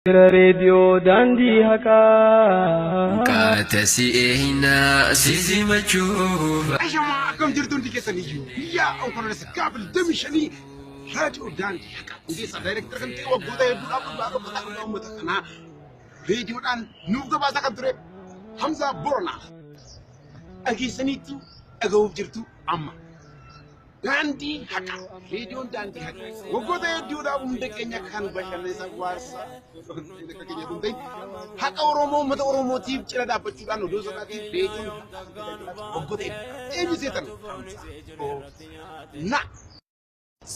راديو داندي هكا قاتسي إهنا سيزي مجوب أيها ما كم جرتون دي كسانيجو يا أو كنا نسكابل دمشني راديو داندي هكا ودي سدايركتر كنتي وقودا يدولا بارو بتاعنا متكنا راديو دان نوغا باسا كنتري حمزة بورنا أجي سنيتو أجاوب جرتو أما داندي هكا راديو داندي هكا وقودا يدولا بمدكنيا كان بشرنا سوارسا haka oromo mata oromo ti cira da bacci dano dozo ka ti beju ogote ebi setan na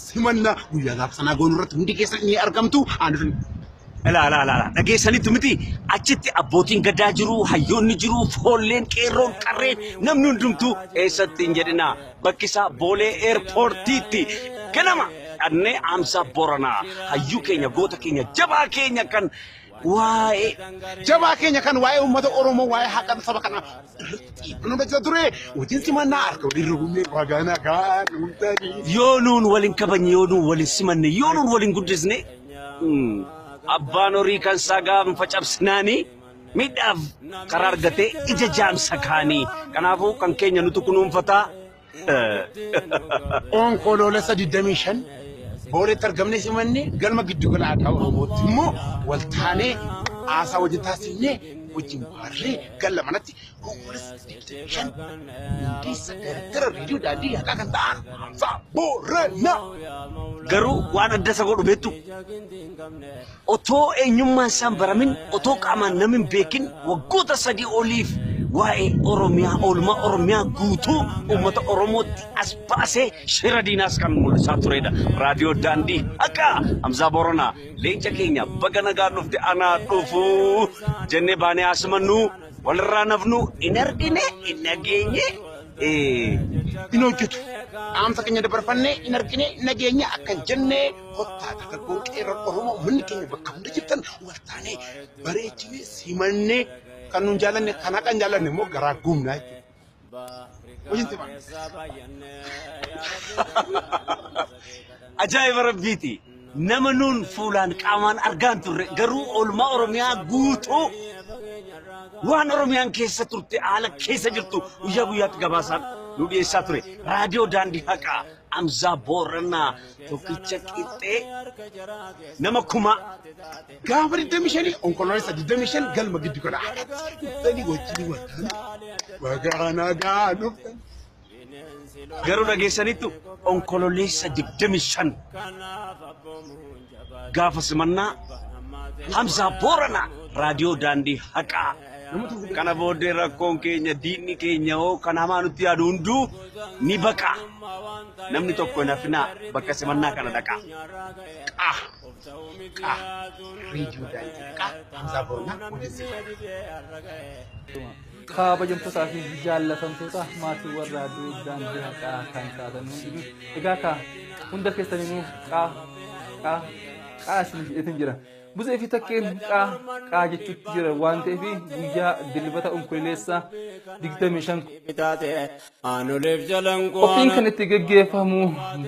simanna guya ga sana gonrat hundi kesan ni argamtu anfin لا dhageessanii tumiti achitti abbootiin gadaa jiru hayyoonni jiru foolleen qeerroon qarreen namni hundumtuu eessatti hin jedhina bakki isaa boolee eerpoortiitti ganama dhannee Amsa Booranaa hayyuu keenya goota keenya jabaa keenya kan waa'ee jabaa keenya kan waa'ee ummata oromoo waa'ee haqan saba kana nu bajja ture wajin simannaa arka dirrubne wagana kan untani yoonuun walin kabanye yoonuun walin simanne yoonuun walin guddisne abbaan horii kan sagaam facabsinaanii midhaaf karaa argatee ija jaamsa kaanii kanaafuu kan keenya nutu kunuunfataa onkoloolessa 25 بولي ترجمني سمني قال ما قد يقول عاد أو تمو والثاني عصا وجتاسيني وجمهري قال لما نتي شن ديس ترى ريديو دادي هكذا كان تعال صابورنا قرو وانا دس أقول بيتو أتو إنيوم سامبرامين أتو كمان نمين بيكين وقوت سدي أوليف waa'ee Oromiyaa oolmaa Oromiyaa guutuu uummata Oromootti as baasee shira diinaas kan mul'isaa turedha. Raadiyoo Daandii akka Amsa Booranaa leenca keenya baga nagaan dhufte anaa dhufu jennee baanee asimannu walirraa nafnu hin argine hin nageenye hin hojjetu. Amsa keenya dabarfannee hin argine hin nageenye akkan jennee kottaa dargaggoon qeerroo Oromoo manni keenya bakka hunda jirtan waltaanee bareechinee simannee kanun jalan kana kan jalan mo garagum na wajin tiba ajaiba rabbiti namanun fulan qaman argan turre garu olma oromiyaa guutu waan oromiyaan keessa turte ala keessa jirtu guyyaa guyyaatti gabaasan nu dhiyeessaa ture raadiyoo daandii haqaa Amsa Booranaa tokkicha qixxee nama kuma gaafari demishani onkoloolessa 25 galma giddu kana tani wajjini watan wagana gaanu garuu dhageessaniittu onkoloolessa 25 gaafa simannaa Amsa Booranaa raadiyoo daandii haqaa kana booddee rakkoon keenya diinni keenya hoo kan hamaa nutti yaadu hunduu ni baqa namni tokko hin hafinaa bakka simannaa kana dhaqa reediyoo daandii Amsa Booranaa kabajamtoota fi jaallatamtoota maatii warra raadiyoo daandii haqaa kan taatan hundi egaa ka hunda keessanii qaa isin jira buza fi takkeen qaa jechuutti jira waan ta'eef guyyaa dilbata onkoloolessa 25 qophiin kan itti gaggeeffamu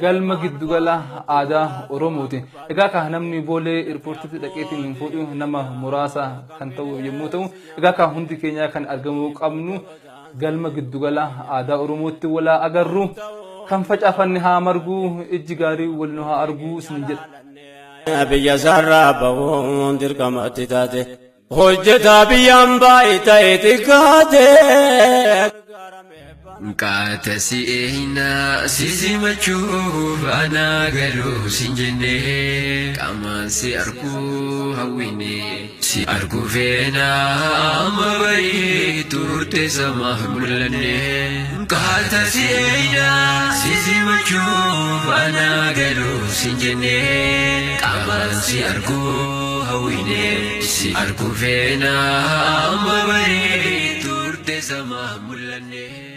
galma giddugala aadaa Oromooti. Egaa ka namni boolee eerpoortiitti dhaqeetiin fuudhu nama muraasa kan ta'u yommuu ta'u egaa ka hundi keenya kan argamuu qabnu galma giddugala aadaa Oromootti walaa agarru kan facaafanne haa margu ijji gaarii wal nu haa argu isin jedha. biyya sarara bahuun dirqama taate hojjeta biyyaan baay'ee xiqqaate. قاتسي إهنا سيزي مجوب أنا قالوا سنجني كمان سي أركو هويني سي أركو فينا أما بري تورت سماه ملني قاتسي إهنا سيزي مجوب أنا قالوا سنجني كمان سي أركو هويني سي أركو فينا أما بري تورت سماه ملني